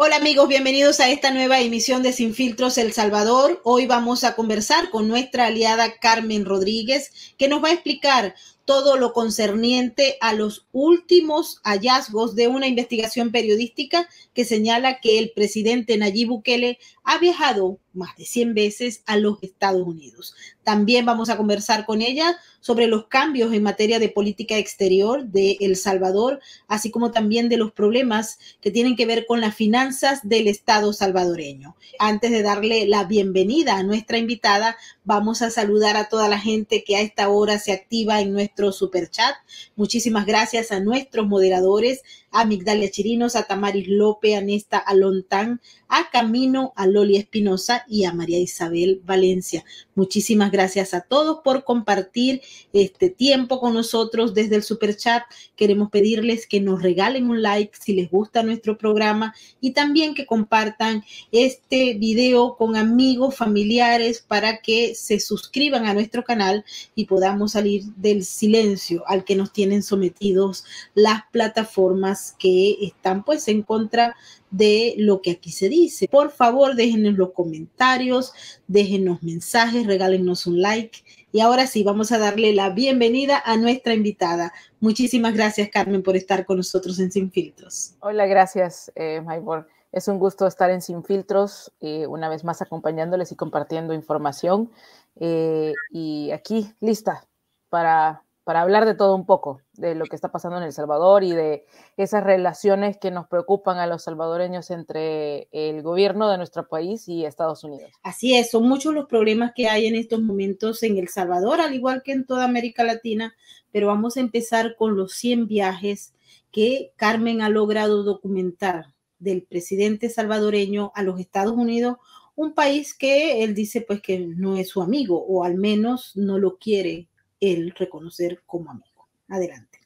Hola amigos, bienvenidos a esta nueva emisión de Sin Filtros El Salvador. Hoy vamos a conversar con nuestra aliada Carmen Rodríguez, que nos va a explicar todo lo concerniente a los últimos hallazgos de una investigación periodística que señala que el presidente Nayib Bukele ha viajado más de 100 veces a los Estados Unidos. También vamos a conversar con ella sobre los cambios en materia de política exterior de El Salvador, así como también de los problemas que tienen que ver con las finanzas del Estado salvadoreño. Antes de darle la bienvenida a nuestra invitada, vamos a saludar a toda la gente que a esta hora se activa en nuestro superchat. Muchísimas gracias a nuestros moderadores, a Migdalia Chirinos, a Tamaris López, a Nesta Alontán, a Camino, a Loli Espinosa y a María Isabel Valencia. Muchísimas gracias a todos por compartir este tiempo con nosotros desde el superchat. Queremos pedirles que nos regalen un like si les gusta nuestro programa y también que compartan este video con amigos, familiares, para que se suscriban a nuestro canal y podamos salir del silencio al que nos tienen sometidos las plataformas que están pues en contra de lo que aquí se dice. Por favor, déjenos los comentarios, déjenos mensajes, regálenos un like. Y ahora sí, vamos a darle la bienvenida a nuestra invitada. Muchísimas gracias, Carmen, por estar con nosotros en Sin Filtros. Hola, gracias, Maybor. Es un gusto estar en Sin Filtros, una vez más acompañándoles y compartiendo información. Y aquí, lista para hablar de todo un poco, de lo que está pasando en El Salvador y de esas relaciones que nos preocupan a los salvadoreños entre el gobierno de nuestro país y Estados Unidos. Así es, son muchos los problemas que hay en estos momentos en El Salvador, al igual que en toda América Latina, pero vamos a empezar con los 100 viajes que Carmen ha logrado documentar del presidente salvadoreño a los Estados Unidos, un país que él dice pues que no es su amigo, o al menos no lo quiere él reconocer como amigo. Adelante.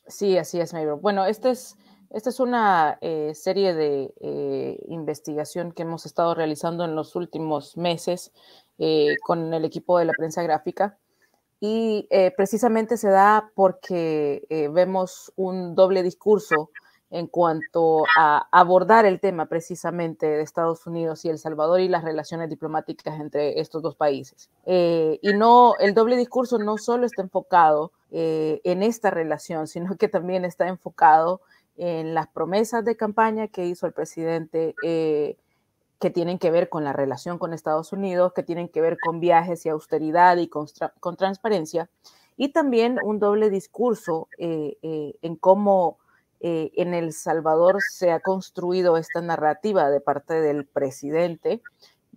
Sí, así es, Maybro. Bueno, esta es una serie de investigación que hemos estado realizando en los últimos meses con el equipo de la prensa gráfica y precisamente se da porque vemos un doble discurso en cuanto a abordar el tema precisamente de Estados Unidos y El Salvador y las relaciones diplomáticas entre estos dos países. Y no, el doble discurso no solo está enfocado en esta relación, sino que también está enfocado en las promesas de campaña que hizo el presidente que tienen que ver con la relación con Estados Unidos, que tienen que ver con viajes y austeridad y con transparencia, y también un doble discurso en cómo en El Salvador se ha construido esta narrativa de parte del presidente,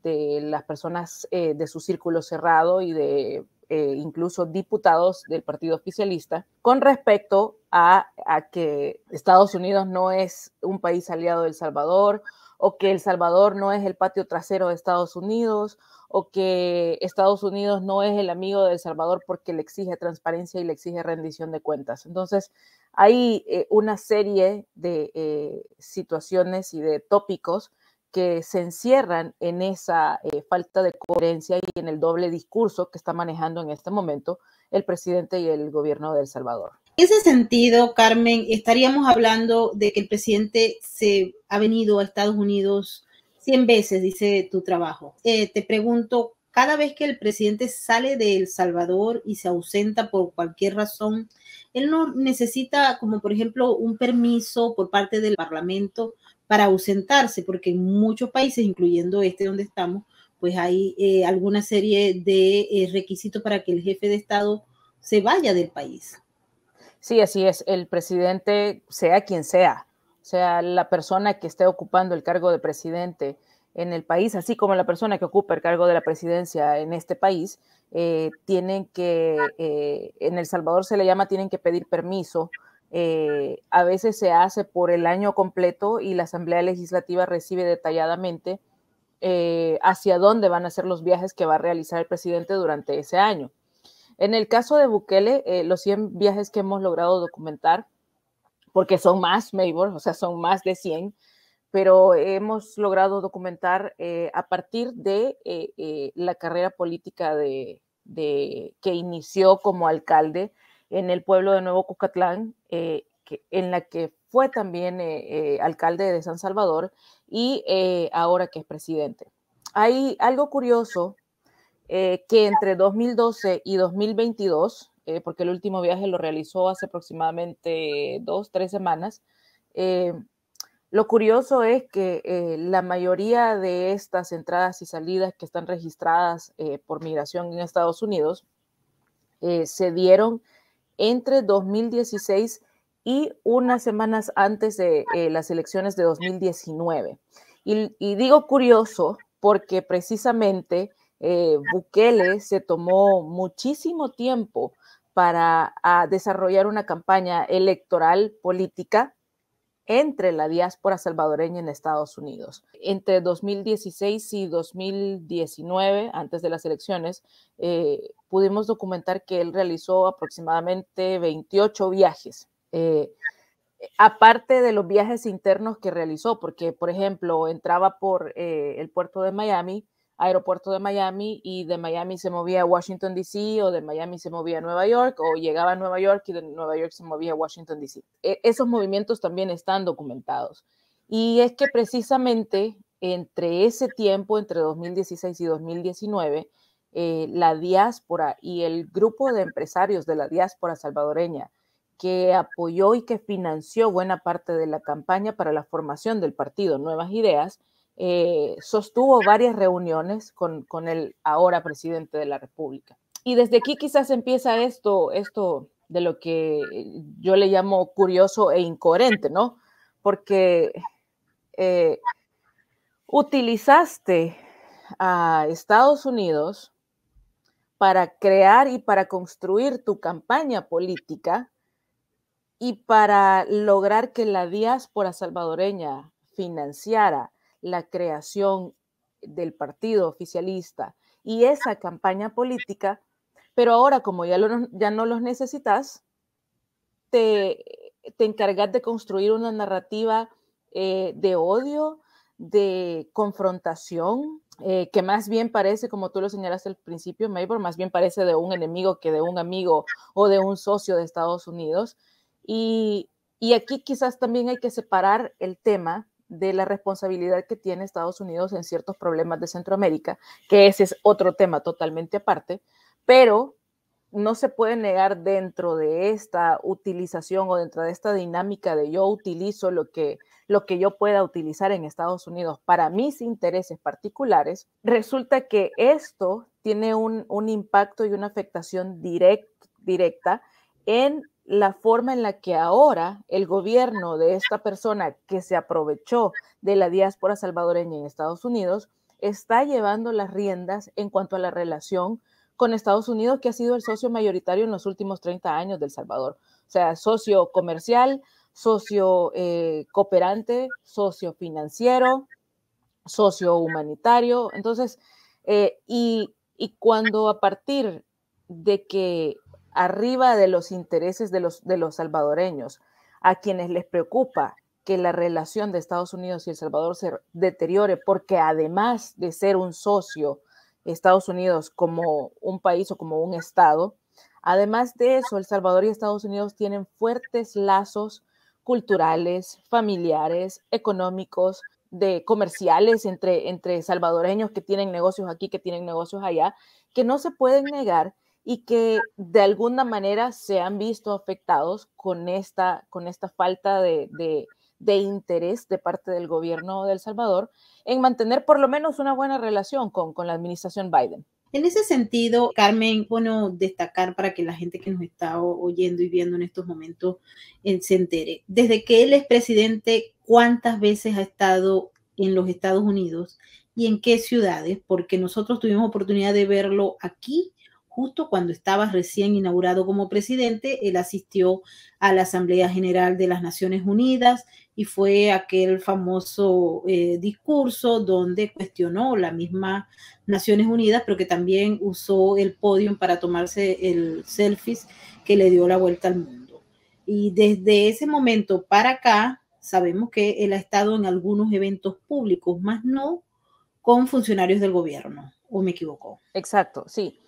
de las personas de su círculo cerrado y de incluso diputados del partido oficialista, con respecto a que Estados Unidos no es un país aliado de El Salvador, o que El Salvador no es el patio trasero de Estados Unidos, o que Estados Unidos no es el amigo de El Salvador porque le exige transparencia y le exige rendición de cuentas. Entonces, hay una serie de situaciones y de tópicos que se encierran en esa falta de coherencia y en el doble discurso que está manejando en este momento el presidente y el gobierno de El Salvador. En ese sentido, Carmen, estaríamos hablando de que el presidente se ha venido a Estados Unidos 100 veces, dice tu trabajo. Te pregunto, cada vez que el presidente sale de El Salvador y se ausenta por cualquier razón, él no necesita, como por ejemplo, un permiso por parte del Parlamento para ausentarse, porque en muchos países, incluyendo este donde estamos, pues hay alguna serie de requisitos para que el jefe de Estado se vaya del país. Sí, así es. El presidente, sea quien sea la persona que esté ocupando el cargo de presidente en el país, así como la persona que ocupa el cargo de la presidencia en este país, tienen que, en El Salvador se le llama, tienen que pedir permiso. A veces se hace por el año completo y la Asamblea Legislativa recibe detalladamente hacia dónde van a ser los viajes que va a realizar el presidente durante ese año. En el caso de Bukele, los 100 viajes que hemos logrado documentar, porque son más, Maybor, o sea, son más de 100, pero hemos logrado documentar a partir de la carrera política que inició como alcalde en el pueblo de Nuevo Cucatlán, en la que fue también alcalde de San Salvador y ahora que es presidente. Hay algo curioso que entre 2012 y 2022, porque el último viaje lo realizó hace aproximadamente 2-3 semanas, lo curioso es que la mayoría de estas entradas y salidas que están registradas por migración en Estados Unidos se dieron entre 2016 y unas semanas antes de las elecciones de 2019. Y digo curioso porque precisamente Bukele se tomó muchísimo tiempo para desarrollar una campaña electoral política entre la diáspora salvadoreña en Estados Unidos. Entre 2016 y 2019, antes de las elecciones, pudimos documentar que él realizó aproximadamente 28 viajes. Aparte de los viajes internos que realizó, porque, por ejemplo, entraba por el puerto de Miami, aeropuerto de Miami, y de Miami se movía a Washington, D.C., o de Miami se movía a Nueva York, o llegaba a Nueva York y de Nueva York se movía a Washington, D.C. Esos movimientos también están documentados. Y es que precisamente entre ese tiempo, entre 2016 y 2019, la diáspora y el grupo de empresarios de la diáspora salvadoreña que apoyó y que financió buena parte de la campaña para la formación del partido Nuevas Ideas, sostuvo varias reuniones con el ahora presidente de la República. Y desde aquí quizás empieza esto de lo que yo le llamo curioso e incoherente, ¿no? Porque utilizaste a Estados Unidos para crear y para construir tu campaña política y para lograr que la diáspora salvadoreña financiara la creación del partido oficialista y esa campaña política, pero ahora como ya no los necesitas, te encargas de construir una narrativa de odio, de confrontación, que más bien parece, como tú lo señalaste al principio, Maybor, más bien parece de un enemigo que de un amigo o de un socio de Estados Unidos. Y aquí quizás también hay que separar el tema de la responsabilidad que tiene Estados Unidos en ciertos problemas de Centroamérica, que ese es otro tema totalmente aparte, pero no se puede negar dentro de esta utilización o dentro de esta dinámica de yo utilizo lo que yo pueda utilizar en Estados Unidos para mis intereses particulares, resulta que esto tiene un impacto y una afectación directa en la forma en la que ahora el gobierno de esta persona que se aprovechó de la diáspora salvadoreña en Estados Unidos está llevando las riendas en cuanto a la relación con Estados Unidos, que ha sido el socio mayoritario en los últimos 30 años de El Salvador. O sea, socio comercial, socio cooperante, socio financiero, socio humanitario. Entonces, y cuando a partir de que arriba de los intereses de los salvadoreños, a quienes les preocupa que la relación de Estados Unidos y El Salvador se deteriore, porque además de ser un socio, Estados Unidos como un país o como un estado, además de eso, El Salvador y Estados Unidos tienen fuertes lazos culturales, familiares, económicos, de comerciales entre salvadoreños que tienen negocios aquí, que tienen negocios allá, que no se pueden negar y que de alguna manera se han visto afectados con esta falta de interés de parte del gobierno de El Salvador en mantener por lo menos una buena relación con la administración Biden. En ese sentido, Carmen, bueno, destacar para que la gente que nos está oyendo y viendo en estos momentos se entere. Desde que él es presidente, ¿cuántas veces ha estado en los Estados Unidos y en qué ciudades? Porque nosotros tuvimos oportunidad de verlo aquí, justo cuando estaba recién inaugurado como presidente. Él asistió a la Asamblea General de las Naciones Unidas y fue aquel famoso discurso donde cuestionó la misma Naciones Unidas, pero que también usó el podio para tomarse el selfies que le dio la vuelta al mundo. Y desde ese momento para acá, sabemos que él ha estado en algunos eventos públicos, más no con funcionarios del gobierno, ¿o me equivoco? Exacto, sí.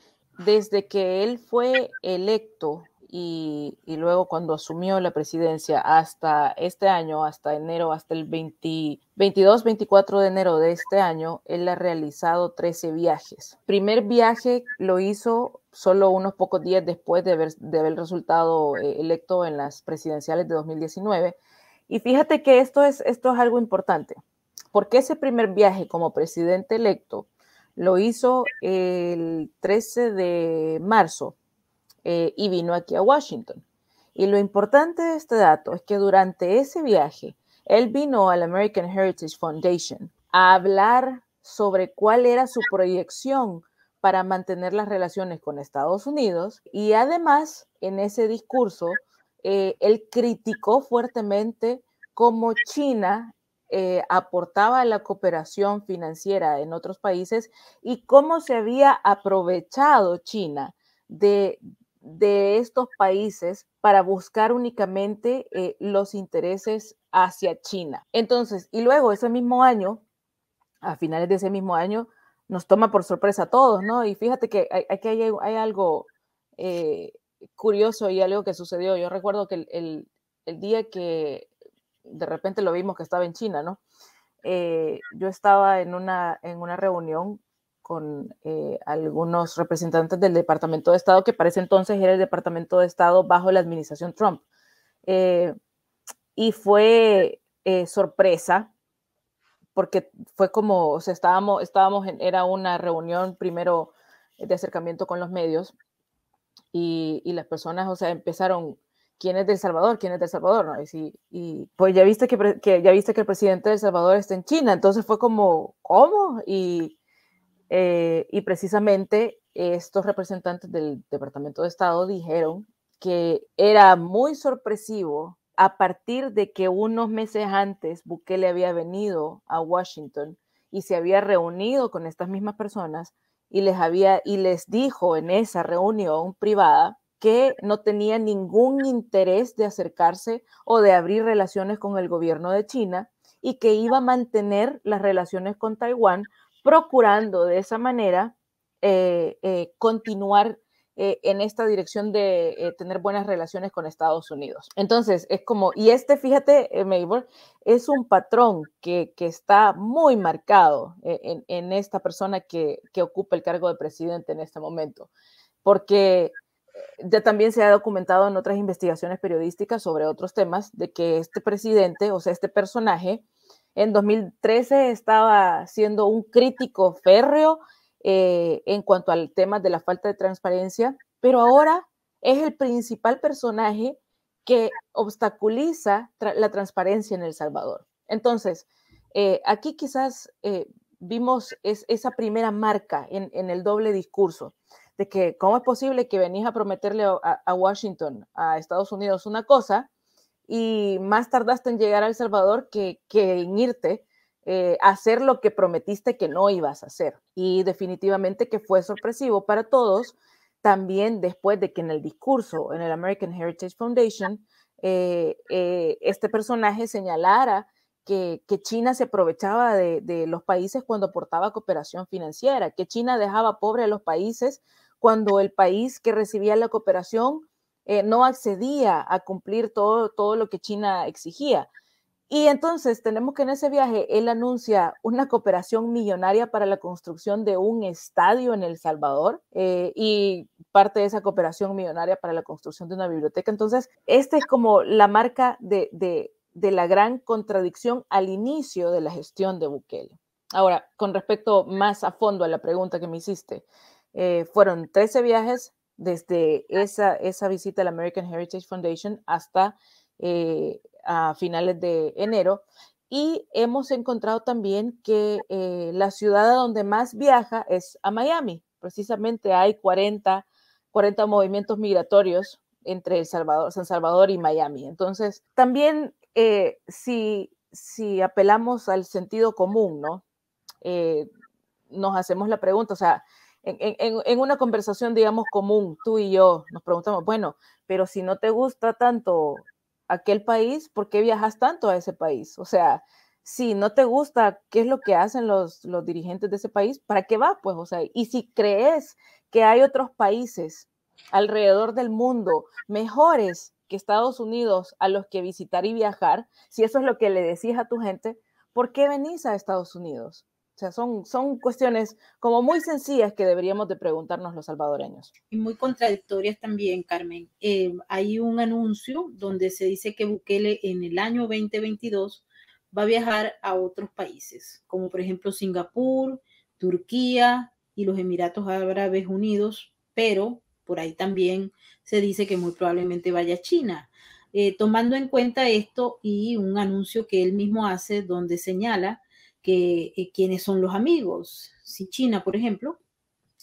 Desde que él fue electo y luego cuando asumió la presidencia hasta este año, hasta enero, hasta el 22-24 de enero de este año, él ha realizado 13 viajes. Primer viaje lo hizo solo unos pocos días después de haber resultado electo en las presidenciales de 2019. Y fíjate que esto es algo importante, porque ese primer viaje como presidente electo lo hizo el 13 de marzo y vino aquí a Washington. Y lo importante de este dato es que durante ese viaje, él vino al American Heritage Foundation a hablar sobre cuál era su proyección para mantener las relaciones con Estados Unidos y además en ese discurso él criticó fuertemente cómo China aportaba a la cooperación financiera en otros países y cómo se había aprovechado China de estos países para buscar únicamente los intereses hacia China. Entonces, y luego ese mismo año, a finales de ese mismo año, nos toma por sorpresa a todos, ¿no? Y fíjate que aquí hay algo curioso y algo que sucedió. Yo recuerdo que el día que de repente lo vimos que estaba en China, ¿no? Yo estaba en una reunión con algunos representantes del Departamento de Estado, que para ese entonces era el Departamento de Estado bajo la administración Trump. Y fue sorpresa, porque fue como, o sea, era una reunión primero de acercamiento con los medios, y las personas, o sea, empezaron, ¿quién es de El Salvador? ¿Quién es de El Salvador? ¿No? Y pues ya viste que el presidente de El Salvador está en China, entonces fue como, ¿cómo? Y precisamente estos representantes del Departamento de Estado dijeron que era muy sorpresivo a partir de que unos meses antes Bukele había venido a Washington y se había reunido con estas mismas personas y les dijo en esa reunión privada que no tenía ningún interés de acercarse o de abrir relaciones con el gobierno de China y que iba a mantener las relaciones con Taiwán, procurando de esa manera continuar en esta dirección de tener buenas relaciones con Estados Unidos. Entonces, es como, y fíjate, Maybor, es un patrón que está muy marcado en esta persona que ocupa el cargo de presidente en este momento, porque ya también se ha documentado en otras investigaciones periodísticas sobre otros temas de que este presidente, o sea, este personaje, en 2013 estaba siendo un crítico férreo en cuanto al tema de la falta de transparencia, pero ahora es el principal personaje que obstaculiza la transparencia en El Salvador. Entonces, aquí quizás vimos esa primera marca en el doble discurso de que cómo es posible que venís a prometerle a Washington, a Estados Unidos, una cosa y más tardaste en llegar a El Salvador que en irte a hacer lo que prometiste que no ibas a hacer. Y definitivamente que fue sorpresivo para todos, también después de que en el discurso, en el American Heritage Foundation, este personaje señalara que China se aprovechaba de los países cuando aportaba cooperación financiera, que China dejaba pobre a los países cuando el país que recibía la cooperación no accedía a cumplir todo lo que China exigía. Y entonces tenemos que en ese viaje él anuncia una cooperación millonaria para la construcción de un estadio en El Salvador y parte de esa cooperación millonaria para la construcción de una biblioteca. Entonces, esta es como la marca de la gran contradicción al inicio de la gestión de Bukele. Ahora, con respecto más a fondo a la pregunta que me hiciste, fueron 13 viajes desde esa visita al American Heritage Foundation hasta a finales de enero, y hemos encontrado también que la ciudad a donde más viaja es a Miami. Precisamente hay 40 movimientos migratorios entre San Salvador y Miami. Entonces, también si apelamos al sentido común, ¿no? Nos hacemos la pregunta, o sea, en una conversación, digamos, común, tú y yo nos preguntamos, bueno, pero si no te gusta tanto aquel país, ¿por qué viajas tanto a ese país? O sea, si no te gusta qué es lo que hacen los dirigentes de ese país, ¿para qué vas? Pues, o sea, y si crees que hay otros países alrededor del mundo mejores que Estados Unidos a los que visitar y viajar, si eso es lo que le decís a tu gente, ¿por qué venís a Estados Unidos? O sea, son cuestiones como muy sencillas que deberíamos de preguntarnos los salvadoreños. Y muy contradictorias también, Carmen. Hay un anuncio donde se dice que Bukele en el año 2022 va a viajar a otros países, como por ejemplo Singapur, Turquía y los Emiratos Árabes Unidos, pero por ahí también se dice que muy probablemente vaya a China. Tomando en cuenta esto y un anuncio que él mismo hace donde señala que quiénes son los amigos. Si China, por ejemplo,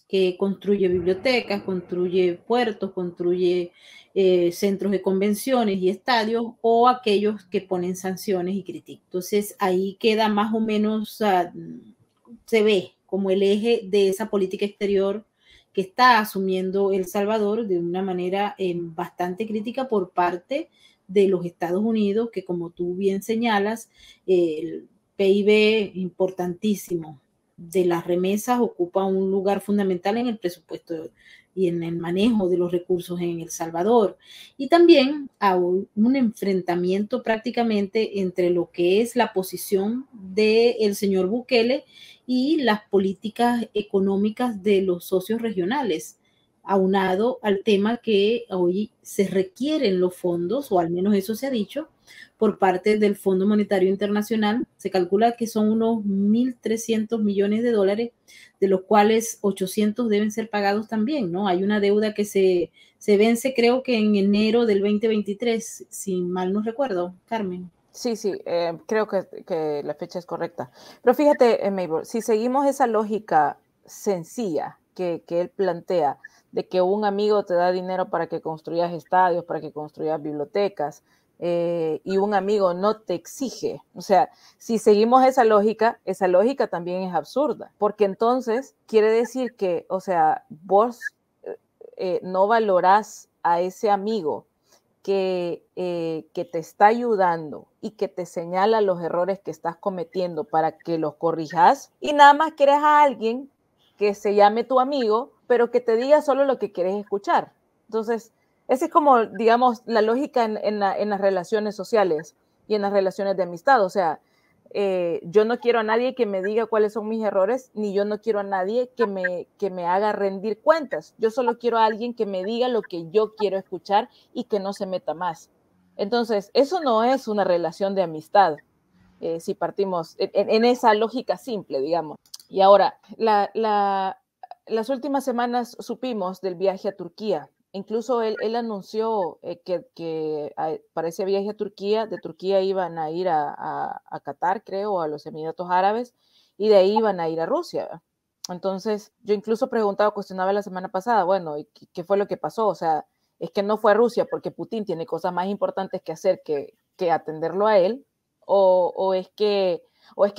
que construye bibliotecas, construye puertos, construye centros de convenciones y estadios, o aquellos que ponen sanciones y critican. Entonces ahí queda más o menos, se ve como el eje de esa política exterior que está asumiendo El Salvador de una manera bastante crítica por parte de los Estados Unidos, que como tú bien señalas, el PIB importantísimo de las remesas ocupa un lugar fundamental en el presupuesto y en el manejo de los recursos en El Salvador. Y también a un enfrentamiento prácticamente entre lo que es la posición del señor Bukele y las políticas económicas de los socios regionales, aunado al tema que hoy se requieren los fondos, o al menos eso se ha dicho, por parte del Fondo Monetario Internacional. Se calcula que son unos 1.300 millones de dólares, de los cuales 800 deben ser pagados también, ¿no? Hay una deuda que se vence, creo que en enero del 2023, si mal no recuerdo, Carmen. Sí, creo que la fecha es correcta. Pero fíjate, Mabel, si seguimos esa lógica sencilla que él plantea, de que un amigo te da dinero para que construyas estadios, para que construyas bibliotecas, y un amigo no te exige. O sea, si seguimos esa lógica también es absurda, porque entonces quiere decir que, o sea, vos no valorás a ese amigo que te está ayudando y que te señala los errores que estás cometiendo para que los corrijas, y nada más quieres a alguien que se llame tu amigo, pero que te diga solo lo que quieres escuchar. Entonces, esa es como, digamos, la lógica en las relaciones sociales y en las relaciones de amistad. O sea, yo no quiero a nadie que me diga cuáles son mis errores, ni yo no quiero a nadie que me haga rendir cuentas. Yo solo quiero a alguien que me diga lo que yo quiero escuchar y que no se meta más. Entonces, eso no es una relación de amistad, si partimos en esa lógica simple, digamos. Y ahora, las últimas semanas supimos del viaje a Turquía. Incluso él anunció que para ese viaje a Turquía, de Turquía iban a ir a Qatar, creo, a los Emiratos Árabes, y de ahí iban a ir a Rusia. Entonces, yo incluso cuestionaba la semana pasada, bueno, ¿y qué fue lo que pasó? O sea, es que no fue a Rusia porque Putin tiene cosas más importantes que hacer que atenderlo a él, o es que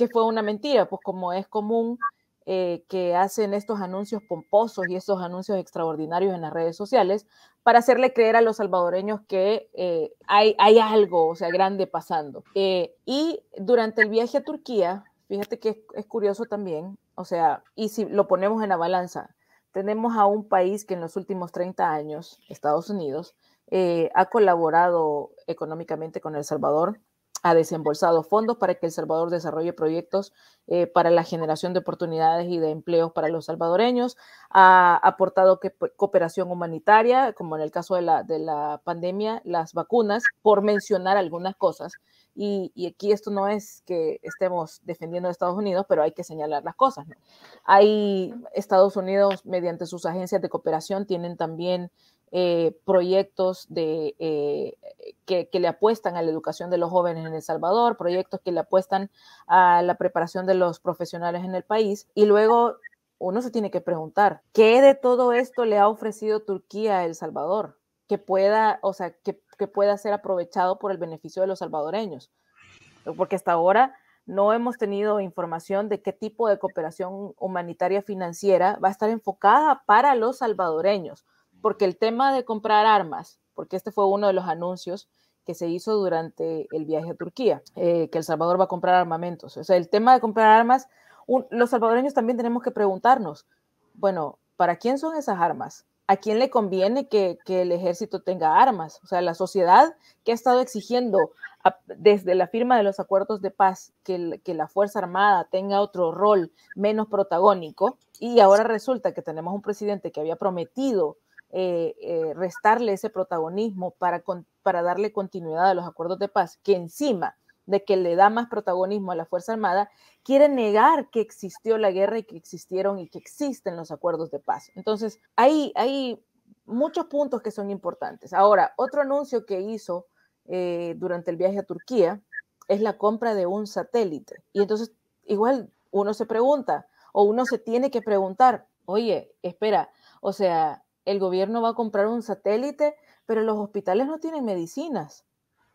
fue una mentira, pues como es común que hacen estos anuncios pomposos y estos anuncios extraordinarios en las redes sociales para hacerle creer a los salvadoreños que hay algo, o sea, grande pasando. Y durante el viaje a Turquía, fíjate que es curioso también, o sea, y si lo ponemos en la balanza, tenemos a un país que en los últimos 30 años, Estados Unidos, ha colaborado económicamente con El Salvador, ha desembolsado fondos para que El Salvador desarrolle proyectos para la generación de oportunidades y de empleos para los salvadoreños, ha aportado cooperación humanitaria, como en el caso de la pandemia, las vacunas, por mencionar algunas cosas. Y aquí esto no es que estemos defendiendo a Estados Unidos, pero hay que señalar las cosas, ¿no? Estados Unidos, mediante sus agencias de cooperación, tienen también proyectos que le apuestan a la educación de los jóvenes en El Salvador, proyectos que le apuestan a la preparación de los profesionales en el país. Y luego uno se tiene que preguntar, ¿qué de todo esto le ha ofrecido Turquía a El Salvador? Que pueda, o sea, que pueda ser aprovechado por el beneficio de los salvadoreños. Porque hasta ahora no hemos tenido información de qué tipo de cooperación humanitaria financiera va a estar enfocada para los salvadoreños. Porque el tema de comprar armas, porque este fue uno de los anuncios que se hizo durante el viaje a Turquía, que El Salvador va a comprar armamentos. O sea, el tema de comprar armas, los salvadoreños también tenemos que preguntarnos, bueno, ¿para quién son esas armas? ¿a quién le conviene que el ejército tenga armas? O sea, la sociedad que ha estado exigiendo desde la firma de los acuerdos de paz que la Fuerza Armada tenga otro rol menos protagónico, y ahora resulta que tenemos un presidente que había prometido restarle ese protagonismo para darle continuidad a los acuerdos de paz, que encima de que le da más protagonismo a la Fuerza Armada, quiere negar que existió la guerra y que existieron y que existen los acuerdos de paz. Entonces, hay muchos puntos que son importantes. Ahora, otro anuncio que hizo durante el viaje a Turquía es la compra de un satélite. Y entonces, igual uno se pregunta, o uno se tiene que preguntar, oye, espera, o sea, el gobierno va a comprar un satélite, pero los hospitales no tienen medicinas.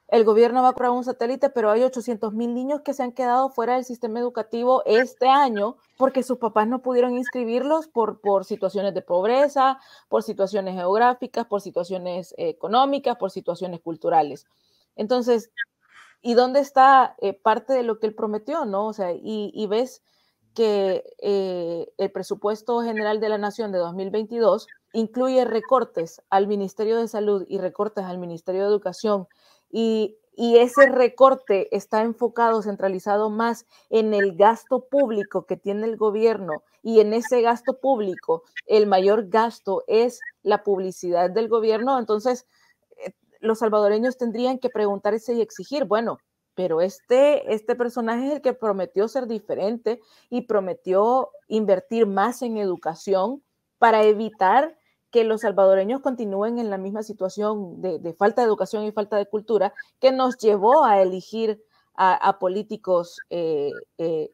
El gobierno va a comprar un satélite, pero hay 800,000 niños que se han quedado fuera del sistema educativo este año porque sus papás no pudieron inscribirlos por situaciones de pobreza, por situaciones geográficas, por situaciones económicas, por situaciones culturales. Entonces, ¿y dónde está parte de lo que él prometió, no? O sea, y ves que el presupuesto general de la Nación de 2022 incluye recortes al Ministerio de Salud y recortes al Ministerio de Educación, y ese recorte está enfocado, centralizado más en el gasto público que tiene el gobierno, y en ese gasto público el mayor gasto es la publicidad del gobierno. Entonces, los salvadoreños tendrían que preguntarse y exigir, bueno, pero este personaje es el que prometió ser diferente y prometió invertir más en educación para evitar que los salvadoreños continúen en la misma situación de falta de educación y falta de cultura que nos llevó a elegir a políticos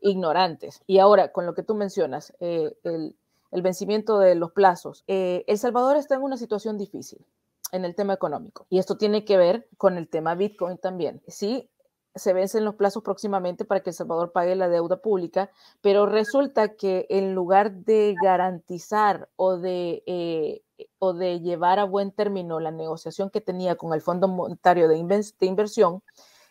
ignorantes. Y ahora, con lo que tú mencionas, el vencimiento de los plazos, El Salvador está en una situación difícil en el tema económico, y esto tiene que ver con el tema Bitcoin también. Sí, se vencen los plazos próximamente para que El Salvador pague la deuda pública, pero resulta que en lugar de garantizar o de llevar a buen término la negociación que tenía con el Fondo Monetario de Inversión,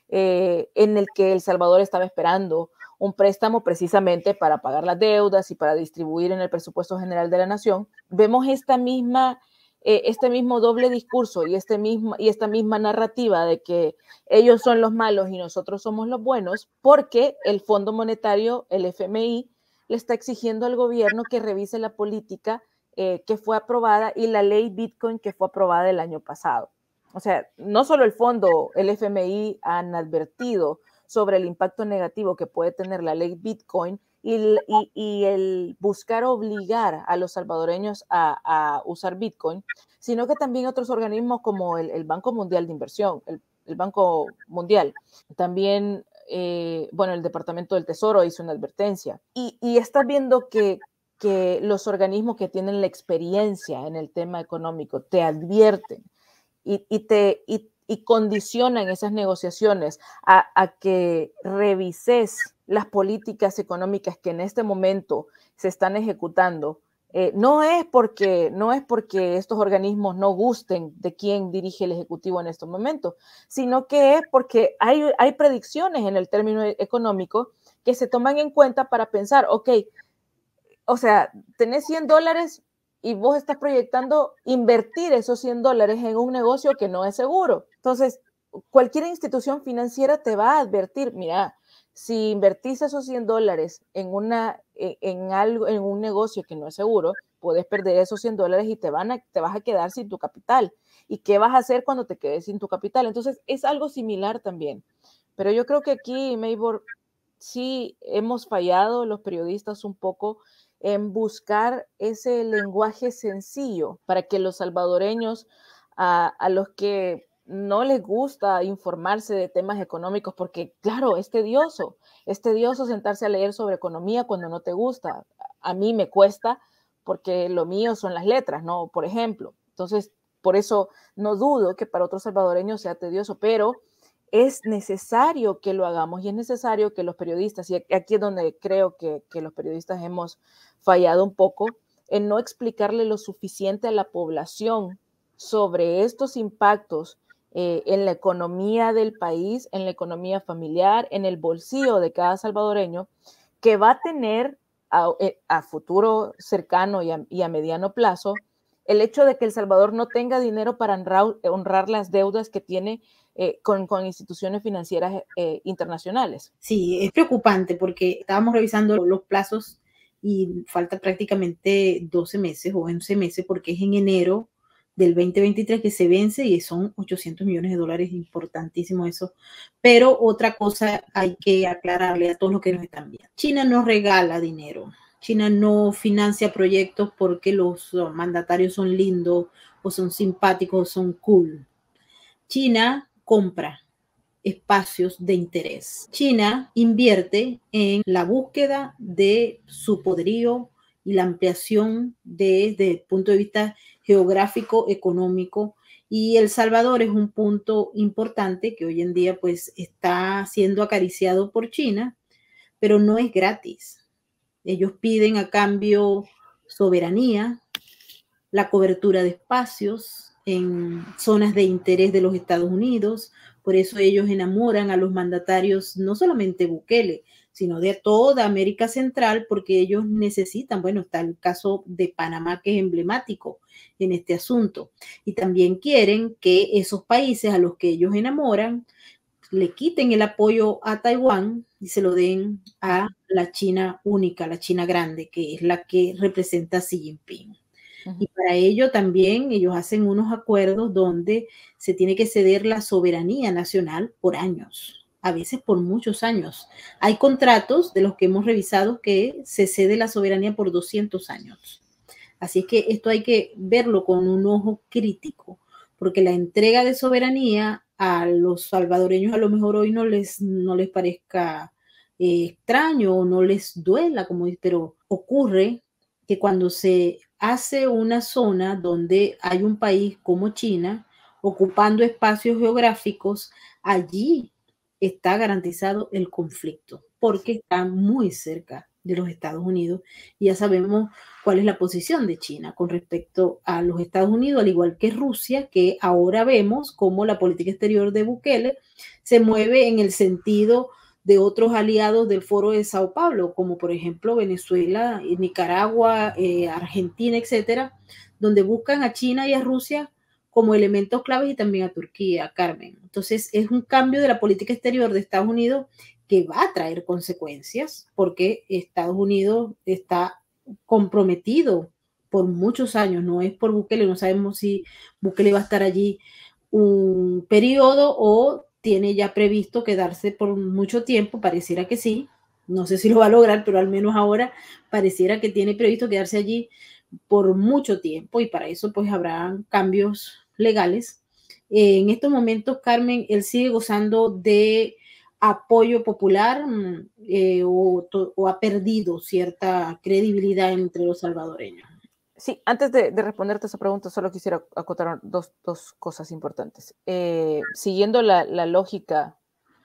en el que El Salvador estaba esperando un préstamo precisamente para pagar las deudas y para distribuir en el presupuesto general de la nación, vemos este mismo doble discurso y esta misma narrativa de que ellos son los malos y nosotros somos los buenos, porque el Fondo Monetario, el FMI, le está exigiendo al gobierno que revise la política que fue aprobada y la ley Bitcoin que fue aprobada el año pasado. O sea, no solo el fondo, el FMI han advertido sobre el impacto negativo que puede tener la ley Bitcoin y el buscar obligar a los salvadoreños a usar Bitcoin, sino que también otros organismos como el Banco Mundial de Inversión, el Banco Mundial, también, bueno, el Departamento del Tesoro hizo una advertencia. Y estás viendo que los organismos que tienen la experiencia en el tema económico te advierten y condicionan esas negociaciones a que revises las políticas económicas que en este momento se están ejecutando. No es porque estos organismos no gusten de quién dirige el Ejecutivo en estos momentos, sino que es porque hay predicciones en el término económico que se toman en cuenta para pensar, ok, o sea, tenés $100 y vos estás proyectando invertir esos $100 en un negocio que no es seguro. Entonces, cualquier institución financiera te va a advertir, mira, si invertís esos $100 en un negocio que no es seguro, puedes perder esos $100 y te vas a quedar sin tu capital. ¿Y qué vas a hacer cuando te quedes sin tu capital? Entonces, es algo similar también. Pero yo creo que aquí, Maybor, sí hemos fallado los periodistas un poco en buscar ese lenguaje sencillo para que los salvadoreños, a los que no les gusta informarse de temas económicos, porque claro, es tedioso sentarse a leer sobre economía cuando no te gusta. A mí me cuesta porque lo mío son las letras, ¿no? Por ejemplo. Entonces, por eso no dudo que para otros salvadoreños sea tedioso, pero es necesario que lo hagamos y es necesario que los periodistas, y aquí es donde creo que los periodistas hemos fallado un poco, en no explicarle lo suficiente a la población sobre estos impactos en la economía del país, en la economía familiar, en el bolsillo de cada salvadoreño, que va a tener a futuro cercano y a mediano plazo el hecho de que El Salvador no tenga dinero para honrar las deudas que tiene con instituciones financieras internacionales. Sí, es preocupante porque estábamos revisando los plazos y falta prácticamente 12 meses o 11 meses porque es en enero del 2023 que se vence y son 800 millones de dólares, importantísimo eso. Pero otra cosa hay que aclararle a todos los que nos están viendo. China no regala dinero. China no financia proyectos porque los mandatarios son lindos o son simpáticos o son cool. China compra espacios de interés. China invierte en la búsqueda de su poderío y la ampliación desde el punto de vista geográfico, económico, y El Salvador es un punto importante que hoy en día pues está siendo acariciado por China, pero no es gratis. Ellos piden a cambio soberanía, la cobertura de espacios en zonas de interés de los Estados Unidos. Por eso ellos enamoran a los mandatarios, no solamente Bukele, sino de toda América Central, porque ellos necesitan, bueno, está el caso de Panamá que es emblemático en este asunto. Y también quieren que esos países a los que ellos enamoran le quiten el apoyo a Taiwán y se lo den a la China única, la China grande, que es la que representa a Xi Jinping. Y para ello también ellos hacen unos acuerdos donde se tiene que ceder la soberanía nacional por años, a veces por muchos años. Hay contratos de los que hemos revisado que se cede la soberanía por 200 años. Así es que esto hay que verlo con un ojo crítico, porque la entrega de soberanía a los salvadoreños a lo mejor hoy no les parezca extraño o no les duela, como, pero ocurre que cuando se hace una zona donde hay un país como China ocupando espacios geográficos, allí está garantizado el conflicto, porque está muy cerca de los Estados Unidos y ya sabemos cuál es la posición de China con respecto a los Estados Unidos, al igual que Rusia, que ahora vemos cómo la política exterior de Bukele se mueve en el sentido de otros aliados del Foro de Sao Paulo, como por ejemplo Venezuela, Nicaragua, Argentina, etcétera, donde buscan a China y a Rusia como elementos claves y también a Turquía, Carmen. Entonces es un cambio de la política exterior de Estados Unidos que va a traer consecuencias porque Estados Unidos está comprometido por muchos años, no es por Bukele, no sabemos si Bukele va a estar allí un periodo o tiene ya previsto quedarse por mucho tiempo, pareciera que sí, no sé si lo va a lograr, pero al menos ahora pareciera que tiene previsto quedarse allí por mucho tiempo y para eso pues habrá cambios legales. En estos momentos, Carmen, él sigue gozando de apoyo popular o ha perdido cierta credibilidad entre los salvadoreños. Sí, antes de responderte esa pregunta, solo quisiera acotar dos cosas importantes. Siguiendo la lógica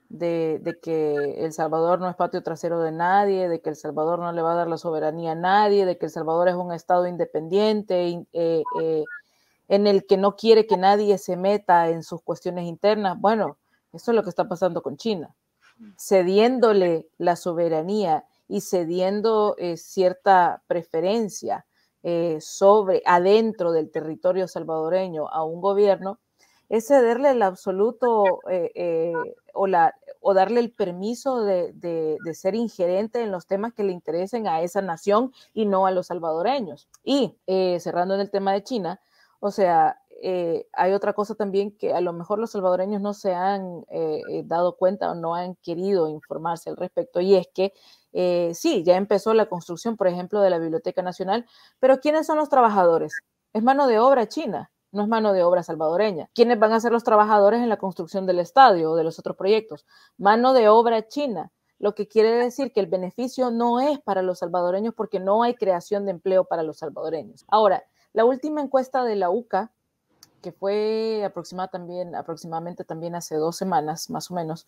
de que El Salvador no es patio trasero de nadie, de que El Salvador no le va a dar la soberanía a nadie, de que El Salvador es un estado independiente en el que no quiere que nadie se meta en sus cuestiones internas. Bueno, eso es lo que está pasando con China, cediéndole la soberanía y cediendo cierta preferencia sobre adentro del territorio salvadoreño a un gobierno, es cederle el absoluto o darle el permiso de ser ingerente en los temas que le interesen a esa nación y no a los salvadoreños. Y cerrando en el tema de China, o sea, hay otra cosa también que a lo mejor los salvadoreños no se han dado cuenta o no han querido informarse al respecto, y es que sí, ya empezó la construcción, por ejemplo, de la Biblioteca Nacional, pero ¿quiénes son los trabajadores? Es mano de obra china, no es mano de obra salvadoreña. ¿Quiénes van a ser los trabajadores en la construcción del estadio o de los otros proyectos? Mano de obra china, lo que quiere decir que el beneficio no es para los salvadoreños porque no hay creación de empleo para los salvadoreños. Ahora, la última encuesta de la UCA, que fue aproximadamente también hace 2 semanas, más o menos,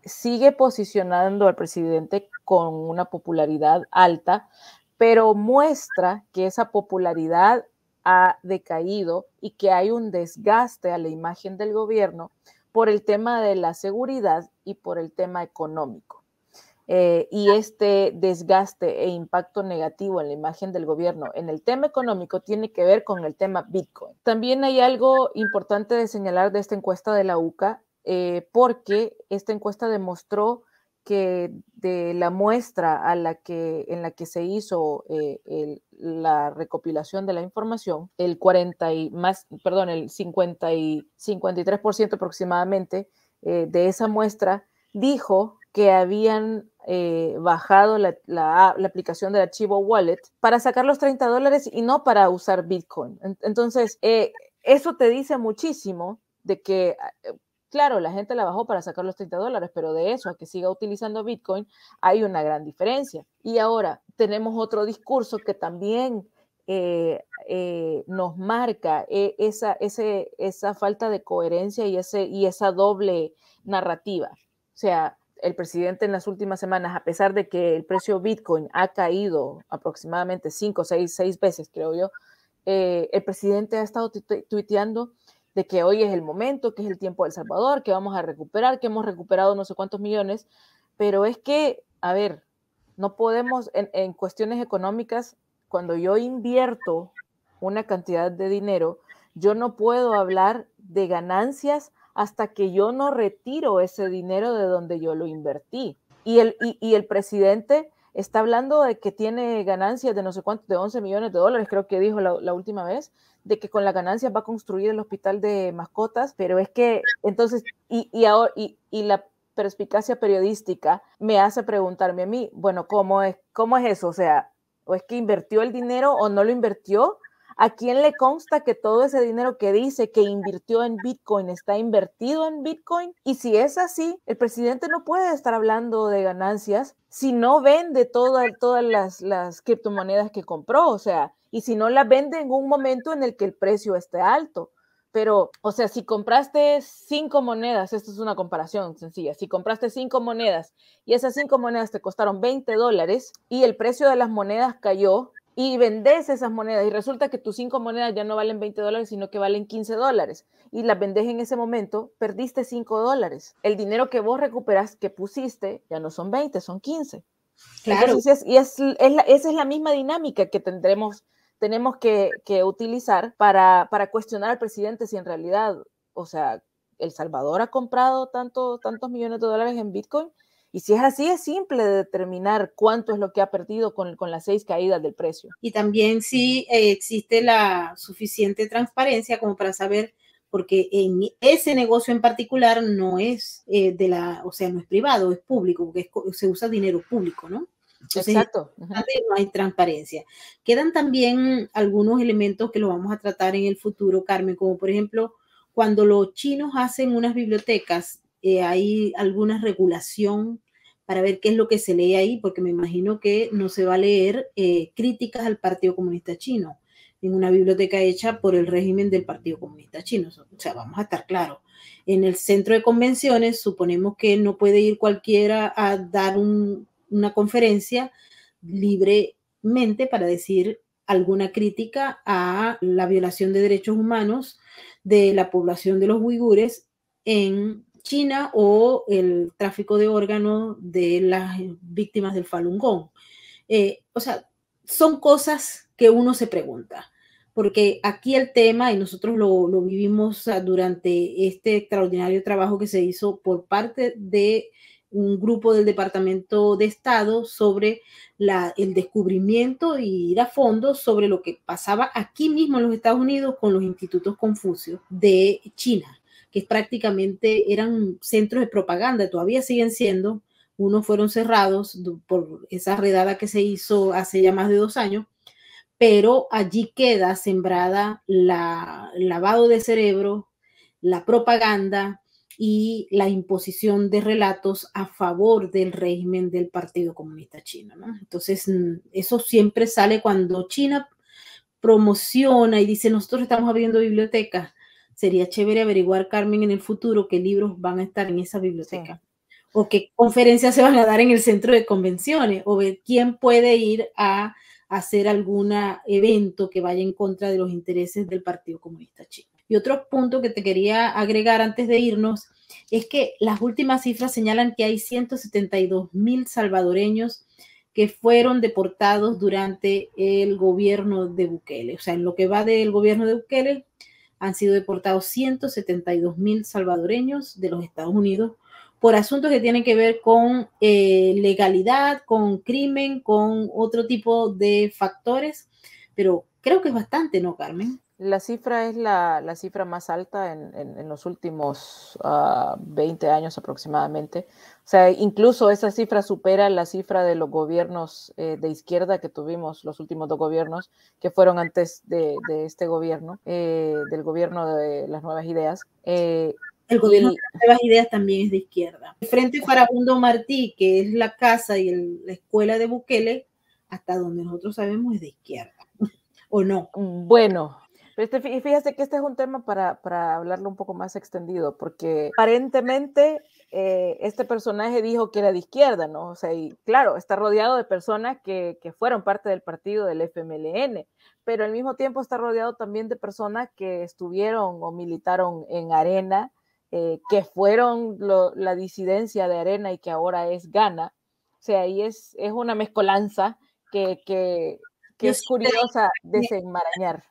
sigue posicionando al presidente con una popularidad alta, pero muestra que esa popularidad ha decaído y que hay un desgaste a la imagen del gobierno por el tema de la seguridad y por el tema económico. y este desgaste e impacto negativo en la imagen del gobierno en el tema económico tiene que ver con el tema Bitcoin. También hay algo importante de señalar de esta encuesta de la UCA, porque esta encuesta demostró que de la muestra en la que se hizo la recopilación de la información, el 53% aproximadamente de esa muestra dijo que habían bajado la aplicación del archivo wallet para sacar los $30 y no para usar Bitcoin. Entonces, eso te dice muchísimo de que, claro, la gente la bajó para sacar los $30, pero de eso a que siga utilizando Bitcoin hay una gran diferencia. Y ahora tenemos otro discurso que también nos marca esa falta de coherencia y esa doble narrativa. O sea, el presidente en las últimas semanas, a pesar de que el precio Bitcoin ha caído aproximadamente 5 o 6 veces, creo yo, el presidente ha estado tuiteando de que hoy es el momento, que es el tiempo de El Salvador, que vamos a recuperar, que hemos recuperado no sé cuántos millones, pero es que, a ver, no podemos, en cuestiones económicas, cuando yo invierto una cantidad de dinero, yo no puedo hablar de ganancias hasta que yo no retiro ese dinero de donde yo lo invertí. Y el presidente está hablando de que tiene ganancias de no sé cuánto, de 11 millones de dólares, creo que dijo la última vez, de que con la ganancia va a construir el hospital de mascotas, pero es que entonces, y la perspicacia periodística me hace preguntarme a mí, bueno, ¿cómo es eso? O sea, ¿o es que invirtió el dinero o no lo invirtió? ¿A quién le consta que todo ese dinero que dice que invirtió en Bitcoin está invertido en Bitcoin? Y si es así, el presidente no puede estar hablando de ganancias si no vende todas las criptomonedas que compró, o sea, y si no las vende en un momento en el que el precio esté alto. Pero, o sea, si compraste 5 monedas, esto es una comparación sencilla, si compraste 5 monedas y esas 5 monedas te costaron $20 y el precio de las monedas cayó, y vendes esas monedas y resulta que tus 5 monedas ya no valen $20, sino que valen $15 y las vendes en ese momento, perdiste $5. El dinero que vos recuperas, que pusiste, ya no son 20, son 15. Claro. Entonces, esa es la misma dinámica que tenemos que utilizar para cuestionar al presidente si en realidad, o sea, El Salvador ha comprado tantos millones de dólares en Bitcoin. Y si es así, es simple de determinar cuánto es lo que ha perdido con las 6 caídas del precio. Y también si existe la suficiente transparencia como para saber, porque en ese negocio en particular no es o sea, no es privado, es público, porque se usa dinero público, ¿no? Entonces, exacto. No hay transparencia. Quedan también algunos elementos que lo vamos a tratar en el futuro, Carmen, como por ejemplo, cuando los chinos hacen unas bibliotecas, hay alguna regulación para ver qué es lo que se lee ahí, porque me imagino que no se va a leer críticas al Partido Comunista Chino en una biblioteca hecha por el régimen del Partido Comunista Chino. O sea, vamos a estar claros. En el centro de convenciones suponemos que no puede ir cualquiera a dar una conferencia libremente para decir alguna crítica a la violación de derechos humanos de la población de los uigures en China o el tráfico de órganos de las víctimas del Falun Gong. O sea, son cosas que uno se pregunta, porque aquí el tema, y nosotros lo vivimos durante este extraordinario trabajo que se hizo por parte de un grupo del Departamento de Estado sobre el descubrimiento y ir a fondo sobre lo que pasaba aquí mismo en los Estados Unidos con los institutos Confucio de China, que prácticamente eran centros de propaganda, todavía siguen siendo. Unos fueron cerrados por esa redada que se hizo hace ya más de 2 años, pero allí queda sembrada el lavado de cerebro, la propaganda y la imposición de relatos a favor del régimen del Partido Comunista Chino, ¿no? Entonces, eso siempre sale cuando China promociona y dice, nosotros estamos abriendo bibliotecas. Sería chévere averiguar, Carmen, en el futuro qué libros van a estar en esa biblioteca. Sí. O qué conferencias se van a dar en el centro de convenciones, o ver quién puede ir a hacer algún evento que vaya en contra de los intereses del Partido Comunista Chino. Y otro punto que te quería agregar antes de irnos es que las últimas cifras señalan que hay 172.000 salvadoreños que fueron deportados durante el gobierno de Bukele. O sea, en lo que va del gobierno de Bukele, han sido deportados 172.000 salvadoreños de los Estados Unidos por asuntos que tienen que ver con legalidad, con crimen, con otro tipo de factores, pero creo que es bastante, ¿no, Carmen? La cifra es la cifra más alta en los últimos 20 años aproximadamente. O sea, incluso esa cifra supera la cifra de los gobiernos de izquierda que tuvimos, los últimos dos gobiernos que fueron antes de este gobierno, del gobierno de las nuevas ideas. El gobierno de las nuevas ideas también es de izquierda. El Frente Farabundo Martí, que es la casa y la escuela de Bukele, hasta donde nosotros sabemos es de izquierda, ¿o no? Bueno, fíjate que este es un tema para hablarlo un poco más extendido, porque aparentemente este personaje dijo que era de izquierda, ¿no? O sea, y claro, está rodeado de personas que fueron parte del partido del FMLN, pero al mismo tiempo está rodeado también de personas que estuvieron o militaron en Arena, que fueron la disidencia de Arena y que ahora es Gana. O sea, ahí es una mezcolanza que es curiosa desenmarañar.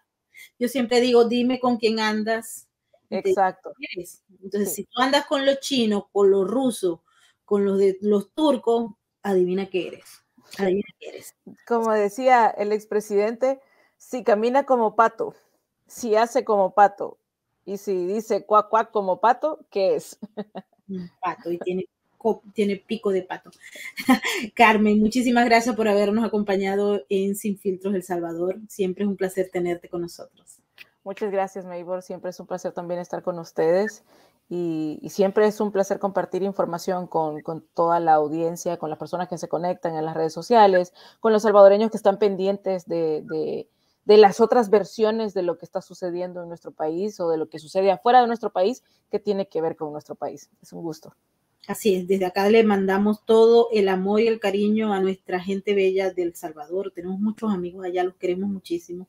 Yo siempre digo, dime con quién andas. Y te Exacto. dices. Entonces, sí. Si tú andas con los chinos, con los rusos, con los turcos, adivina qué eres. Adivina qué eres. Como decía el expresidente, si camina como pato, si hace como pato y si dice cuac cuac como pato, ¿qué es? Un pato y tiene pico de pato. Carmen, muchísimas gracias por habernos acompañado en Sin Filtros El Salvador. Siempre es un placer tenerte con nosotros. Muchas gracias, Maybor. Siempre es un placer también estar con ustedes y siempre es un placer compartir información con toda la audiencia, con las personas que se conectan en las redes sociales, con los salvadoreños que están pendientes de las otras versiones de lo que está sucediendo en nuestro país o de lo que sucede afuera de nuestro país que tiene que ver con nuestro país. Es un gusto. Así es, desde acá le mandamos todo el amor y el cariño a nuestra gente bella del Salvador. Tenemos muchos amigos allá, los queremos muchísimo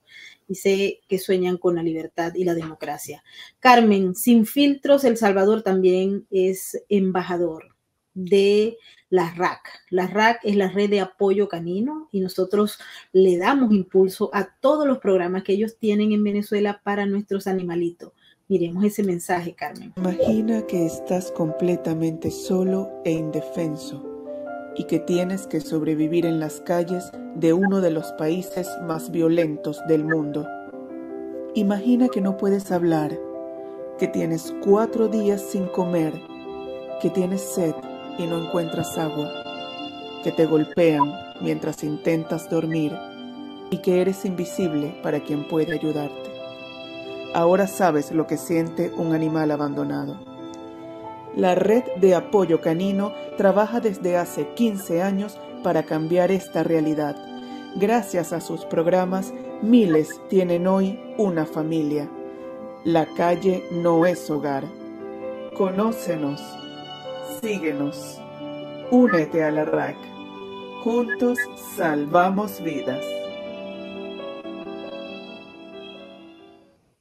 y sé que sueñan con la libertad y la democracia. Carmen, Sin Filtros El Salvador también es embajador de la RAC. La RAC es la red de apoyo canino y nosotros le damos impulso a todos los programas que ellos tienen en Venezuela para nuestros animalitos. Miremos ese mensaje, Carmen. Imagina que estás completamente solo e indefenso y que tienes que sobrevivir en las calles de uno de los países más violentos del mundo. Imagina que no puedes hablar, que tienes 4 días sin comer, que tienes sed y no encuentras agua, que te golpean mientras intentas dormir y que eres invisible para quien puede ayudarte. Ahora sabes lo que siente un animal abandonado. La Red de Apoyo Canino trabaja desde hace 15 años para cambiar esta realidad. Gracias a sus programas, miles tienen hoy una familia. La calle no es hogar. Conócenos, síguenos, únete a la RAC. Juntos salvamos vidas.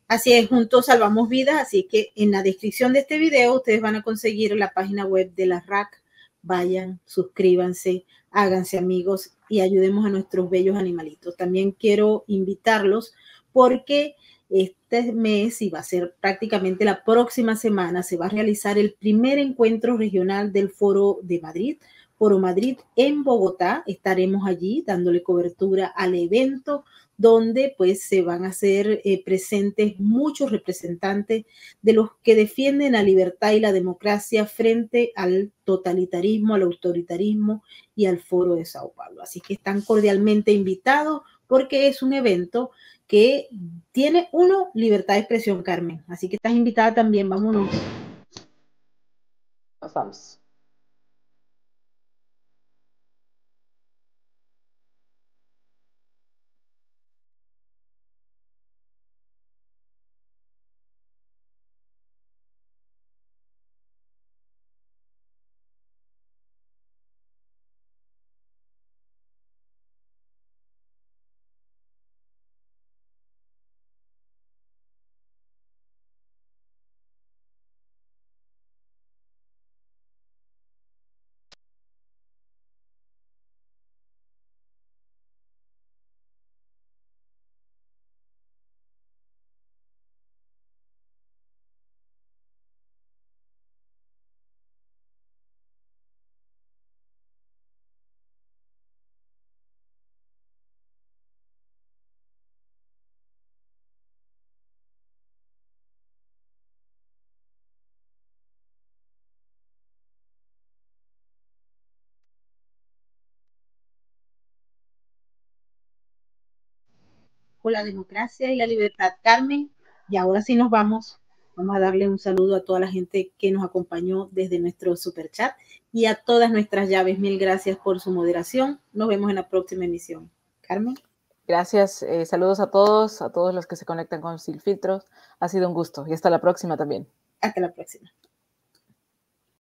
Así es, juntos salvamos vidas, así que en la descripción de este video ustedes van a conseguir la página web de la RAC. Vayan, suscríbanse, háganse amigos y ayudemos a nuestros bellos animalitos. También quiero invitarlos porque este mes, y va a ser prácticamente la próxima semana, se va a realizar el primer encuentro regional del Foro de Madrid, Foro Madrid en Bogotá. Estaremos allí dándole cobertura al evento donde pues se van a hacer presentes muchos representantes de los que defienden la libertad y la democracia frente al totalitarismo, al autoritarismo y al Foro de Sao Paulo. Así que están cordialmente invitados porque es un evento que tiene libertad de expresión, Carmen. Así que estás invitada también, vámonos. Nos vamos. por la democracia y la libertad. Carmen, y ahora sí nos vamos. Vamos a darle un saludo a toda la gente que nos acompañó desde nuestro super chat y a todas nuestras llaves. Mil gracias por su moderación. Nos vemos en la próxima emisión. Carmen. Gracias, saludos a todos los que se conectan con Sin Filtros. Ha sido un gusto y hasta la próxima también. Hasta la próxima.